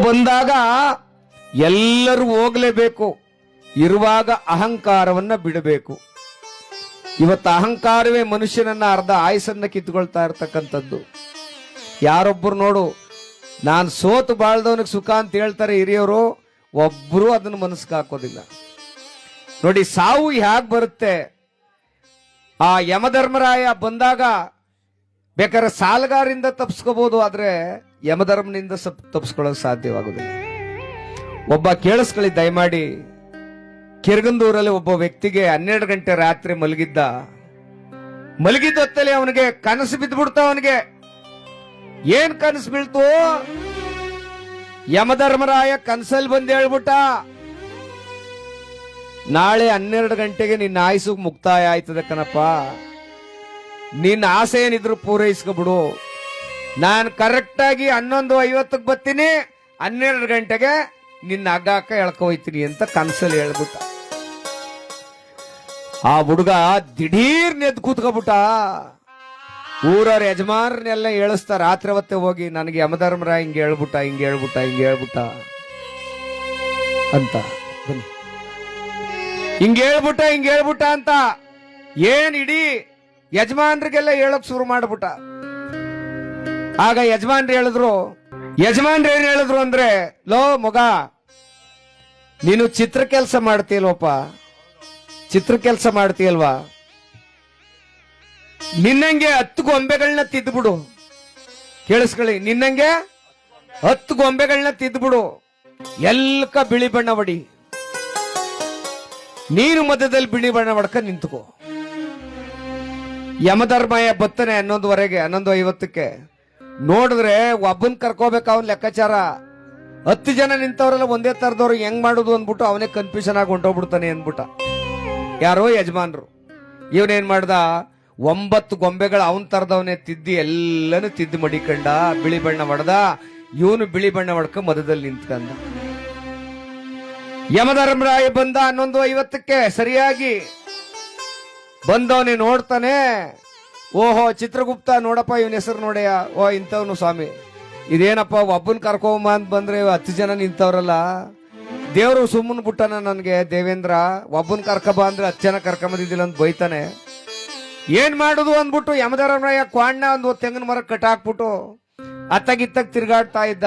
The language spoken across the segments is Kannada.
ಬಂದಾಗ ಎಲ್ಲರೂ ಹೋಗಲೇಬೇಕು. ಇರುವಾಗ ಅಹಂಕಾರವನ್ನ ಬಿಡಬೇಕು. ಇವತ್ತು ಅಹಂಕಾರವೇ ಮನುಷ್ಯನನ್ನ ಅರ್ಧ ಆಯಸ್ಸನ್ನ ಕಿತ್ಕೊಳ್ತಾ ಇರ್ತಕ್ಕಂಥದ್ದು. ಯಾರೊಬ್ಬರು ನೋಡು, ನಾನು ಸೋತು ಬಾಳ್ದವನಿಗೆ ಸುಖ ಅಂತ ಹೇಳ್ತಾರೆ ಹಿರಿಯವರು, ಒಬ್ಬರು ಅದನ್ನು ಮನಸ್ಸಿಗೆ ಹಾಕೋದಿಲ್ಲ. ನೋಡಿ, ಸಾವು ಹೇಗೆ ಬರುತ್ತೆ. ಆ ಯಮಧರ್ಮರಾಯ ಬಂದಾಗ ಬೇಕಾದ್ರೆ ಸಾಲಗಾರಿಂದ ತಪ್ಪಿಸ್ಕೋಬಹುದು, ಆದ್ರೆ ಯಮಧರ್ಮನಿಂದ ತಪ್ಪಿಸ್ಕೊಳ್ಳೋಕೆ ಸಾಧ್ಯವಾಗುದಿಲ್ಲ. ಒಬ್ಬ ಕೇಳಿಸ್ಕೊಳ್ಳಿ ದಯಮಾಡಿ, ಕಿರ್ಗಂದೂರಲ್ಲಿ ಒಬ್ಬ ವ್ಯಕ್ತಿಗೆ 12 ಗಂಟೆ ರಾತ್ರಿ ಮಲಗಿದ್ದ ಹೊತ್ತಲ್ಲಿ ಅವನಿಗೆ ಕನಸು ಬಿದ್ದುಬಿಡ್ತ. ಅವನಿಗೆ ಏನ್ ಕನಸು ಬೀಳ್ತು? ಯಮಧರ್ಮರಾಯ ಕನಸಲ್ಲಿ ಬಂದು ಹೇಳ್ಬಿಟ್ಟ, ನಾಳೆ 12 ಗಂಟೆಗೆ ನಿನ್ನ ಆಯುಸು ಮುಕ್ತಾಯ ಆಯ್ತದೆ ಕಣಪ್ಪ, ನಿನ್ನ ಆಸೆ ಏನಿದ್ರು ಪೂರೈಸ್ಕೊಬಿಡು. ನಾನು ಕರೆಕ್ಟಾಗಿ 11:50 ಬರ್ತೀನಿ, 12 ಗಂಟೆಗೆ ನಿನ್ನ ಹಗ್ಗಾಕ ಎಳ್ಕೊಯ್ತೀನಿ ಅಂತ ಕನಸಲ್ಲಿ ಹೇಳ್ಬಿಟ್ಟ. ಆ ಹುಡುಗ ದಿಢೀರ್ ನೆದ್ದು ಕೂತ್ಕೊಬಿಟ್ಟ. ಊರವ್ರ ಯಜಮಾನ್ರನ್ನೆಲ್ಲ ಹೇಳಿಸ್ತಾ ರಾತ್ರಿ ಹೊತ್ತೆ ಹೋಗಿ, ನನಗೆ ಯಮಧರ್ಮರಾಯ ಹಿಂಗೆ ಹೇಳ್ಬಿಟ್ಟ ಅಂತ. ಬನ್ನಿ, ಹಿಂಗೆ ಹೇಳ್ಬಿಟ್ಟ ಅಂತ ಏನ್ ಇಡೀ ಯಜಮಾನ್ರಿಗೆಲ್ಲ ಹೇಳಕ್ ಶುರು ಮಾಡ್ಬಿಟ್ಟ. ಆಗ ಯಜಮಾನ್ರು ಏನ್ ಹೇಳಿದ್ರು ಅಂದ್ರೆ, ಲೋ ಮಗ, ನೀನು ಚಿತ್ರ ಕೆಲಸ ಮಾಡ್ತೀಯಲ್ವಾ, ನಿನ್ನಂಗೆ 10 ಗೊಂಬೆಗಳನ್ನ ತಿದ್ಬಿಡು. ಕೇಳಿಸ್ಕೊಳ್ಳಿ, ನಿನ್ನಂಗೆ 10 ಗೊಂಬೆಗಳನ್ನ ತಿದ್ಬಿಡು, ಎಲ್ಲಕ ಬಿಳಿ ಬಣ್ಣ ಹೊಡಿ, ನೀನು ಮಧ್ಯದಲ್ಲಿ ಬಿಳಿ ಬಣ್ಣ ಹೊಡ್ಕ ನಿಂತ್ಕೋ. ಯಮಧರ್ಮಯ ಬತ್ತನೆ 11:50 ನೋಡಿದ್ರೆ ಒಬ್ಬನ್ ಕರ್ಕೋಬೇಕು. ಅವನ್ ಲೆಕ್ಕಾಚಾರ 10 ಜನ ನಿಂತವ್ರೆಲ್ಲ ಒಂದೇ ತರದವ್ರು, ಹೆಂಗ್ ಮಾಡುದು ಅಂದ್ಬಿಟ್ಟು ಅವನೇ ಕನ್ಫ್ಯೂಷನ್ ಆಗಿ ಹೊಂಟೋಗ್ಬಿಡ್ತಾನೆ ಅಂದ್ಬಿಟ್ಟ. ಯಾರೋ ಯಜಮಾನ್ರು. ಇವನೇನ್ ಮಾಡ್ದ, 9 ಗೊಂಬೆಗಳು ಅವನ್ ತರದವನೇ ಎಲ್ಲನೂ ತಿದ್ದಿ ಮಡಿಕಂಡ, ಬಿಳಿ ಬಣ್ಣ ಹೊಡೆದ. ಇವನು ಬಿಳಿ ಬಣ್ಣ ಹೊಡ್ಕ ಮಧ್ಯದಲ್ಲಿ ನಿಂತ್ಕಂದ. ಯಮಧರ್ಮರಾಯ ಬಂದ 11:50 ಸರಿಯಾಗಿ ಬಂದವನೇ ನೋಡ್ತಾನೆ. ಓಹೋ, ಚಿತ್ರಗುಪ್ತ, ನೋಡಪ್ಪ ಇವನ ಹೆಸರು ನೋಡ್ಯಾ, ಓ ಇಂಥವ್ನು ಸ್ವಾಮಿ, ಇದೇನಪ್ಪ ಒಬ್ಬನ್ ಕರ್ಕೊಂಬ ಅಂತ ಬಂದ್ರೆ 10 ಜನ ನಿಂತವ್ರಲ್ಲ, ದೇವ್ರು ಸುಮ್ಮನ್ ಬಿಟ್ಟನ ನನ್ಗೆ, ದೇವೇಂದ್ರ ಒಬ್ಬನ್ ಕರ್ಕಬ ಅಂದ್ರೆ 10 ಜನ ಕರ್ಕೊಂಬಂದಿದ್ದಿಲ್ಲ ಅಂತ ಬೈತಾನೆ. ಏನ್ ಮಾಡುದು ಅಂದ್ಬಿಟ್ಟು ಯಮಧರ್ಮರಾಯ ಕ್ವಾಣ್ಣ ಒಂದು ತೆಂಗಿನ ಮರ ಕಟ್ಟಾಕ್ಬಿಟ್ಟು ಅತ್ತಗಿತ್ತಗ್ ತಿರ್ಗಾಡ್ತಾ ಇದ್ದ.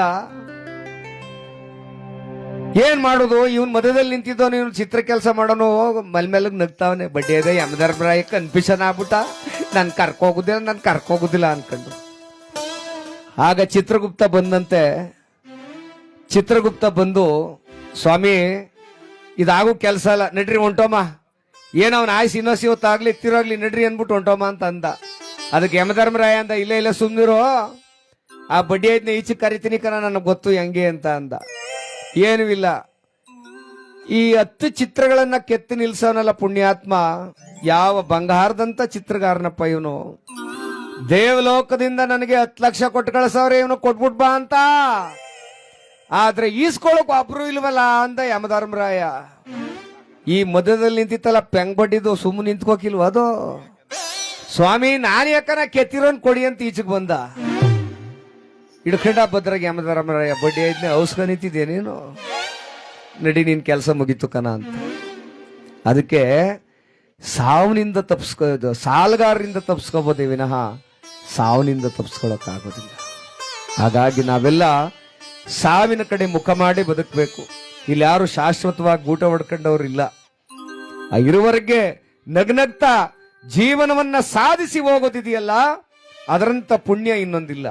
ಏನ್ ಮಾಡುದು, ಇವನ್ ಮಧ್ಯದಲ್ಲಿ ನಿಂತಿದ್ದವನು, ಇವನು ಚಿತ್ರ ಕೆಲಸ ಮಾಡೋನು ಮೆಲ್ಮೆಲ್ಲಗ್ ನಗ್ತಾವನೆ. ಬಡ್ಡಿ ಅದೇ ಯಮಧರ್ಮರಾಯ ಕನ್ಫ್ಯೂಷನ್ ಆಗ್ಬಿಟ್ಟ, ನನ್ ಕರ್ಕೋಗುದಿಲ್ಲ ಅನ್ಕೊಂಡು. ಆಗ ಚಿತ್ರಗುಪ್ತ ಬಂದಂತೆ. ಚಿತ್ರಗುಪ್ತ ಬಂದು, ಸ್ವಾಮಿ ಇದಾಗೂ ಕೆಲಸ ಅಲ್ಲ, ನಡ್ರಿ ಹೊಂಟೋಮ, ಏನ ಅವನ ಆಯ್ಸಿ ಇನ್ನೊಸಿ ಹೊತ್ತಾಗ್ಲಿ ತಿರೋಗ್ಲಿ ನಡ್ರಿ ಅಂದ್ಬಿಟ್ಟು ಹೊಂಟೋಮ ಅಂತ ಅಂದ. ಅದಕ್ಕೆ ಯಮಧರ್ಮರಾಯ ಅಂದ, ಇಲ್ಲ ಸುಮ್ನಿರೋ, ಆ ಬಡ್ಡಿ ಐದ್ನ ಈಚೆ ಕರಿತೀನಿ ಕಣ, ನನಗೆ ಗೊತ್ತು ಹೆಂಗೆ ಅಂತ ಅಂದ. ಏನೂ ಇಲ್ಲ, ಈ 10 ಚಿತ್ರಗಳನ್ನ ಕೆತ್ತಿ ನಿಲ್ಸವನಲ್ಲ ಪುಣ್ಯಾತ್ಮ, ಯಾವ ಬಂಗಾರದಂತ ಚಿತ್ರಗಾರನಪ್ಪ ಇವನು. ದೇವಲೋಕದಿಂದ ನನಗೆ 10 ಲಕ್ಷ ಕೊಟ್ಟು ಕಳ್ಸವ್ರೆ, ಇವನು ಕೊಟ್ಬಿಟ್ ಬಾ ಅಂತ. ಆದ್ರೆ ಈಸ್ಕೊಳಕ್ ಒಬ್ರು ಇಲ್ವಲ್ಲ ಅಂದ ಯಮಧರ್ಮರಾಯ. ಈ ಮಧ್ಯದಲ್ಲಿ ನಿಂತಿತ್ತಲ್ಲ ಪೆಂಗ್ ಬಡ್ಡಿದು, ಸುಮ್ಮನೆ ನಿಂತ್ಕೋಕಿಲ್ವ ಅದು. ಸ್ವಾಮಿ ನಾನು ಯಾಕನ ಕೆತ್ತಿರೋನ್ ಕೊಡಿ ಅಂತ ಈಚೆಗೆ ಬಂದ. ಹಿಡ್ಕೊಂಡ ಭದ್ರಾಗ ಯಮಧರ್ಮರಾಯ, ಬಡ್ಡಿ ಐದ್ನೇ ಔಸ್ಕ ನಿಂತಿದ್ದೆ ನೀನು, ನಡಿ ನಿನ್ ಕೆಲಸ ಮುಗೀತು ಕಣ ಅಂತ. ಅದಕ್ಕೆ ಸಾವನಿಂದ ತಪ್ಪಿಸ್ಕೋದು, ಸಾಲಗಾರರಿಂದ ತಪ್ಪಿಸ್ಕೋಬೋದೇ ವಿನಃ ಸಾವನಿಂದ ತಪ್ಪಿಸ್ಕೊಳಕ್ ಆಗೋದಿಲ್ಲ. ಹಾಗಾಗಿ ನಾವೆಲ್ಲ ಸಾವಿನ ಕಡೆ ಮುಖ ಮಾಡಿ ಬದುಕಬೇಕು. ಇಲ್ಲಿ ಯಾರು ಶಾಶ್ವತವಾಗಿ ಊಟ ಹೊಡ್ಕೊಂಡವ್ರು ಇಲ್ಲ. ಇರುವರೆಗೆ ನಗ್ನಗ್ತಾ ಜೀವನವನ್ನ ಸಾಧಿಸಿ ಹೋಗೋದಿದೆಯಲ್ಲ, ಅದರಂತ ಪುಣ್ಯ ಇನ್ನೊಂದಿಲ್ಲ.